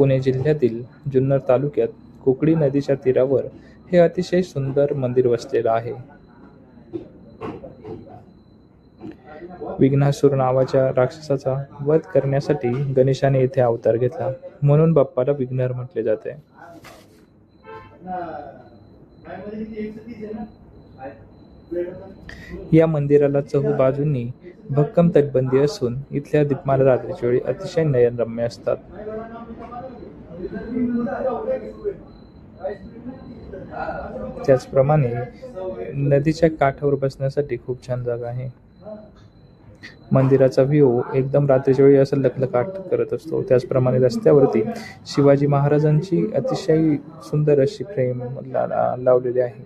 पुणे जिल्ह्यातील जुन्नर तालुक्यात कुकडी नदीच्या तीरावर हे अतिशय सुंदर मंदिर वसलेलं आहे. विघ्नासूर नावाच्या राक्षसाचा वध करण्यासाठी गणेशाने येथे अवतार घेतला, म्हणून बाप्पाला विघ्नहर म्हटले जाते. या मंदिराला चहूबाजूंनी भक्कम तटबंदी असून इथल्या दीपमाला रात्रीच्या वेळी अतिशय नयनरम्य असतात. त्याचप्रमाणे नदीच्या काठावर बसण्यासाठी खूप छान जागा आहे. मंदिराचा व्ह्यू एकदम रात्रीच्या वेळी असं लखलखाट करत असतो. त्याचप्रमाणे रस्त्यावरती शिवाजी महाराजांची अतिशय सुंदर अशी फ्रेम लावलेली आहे.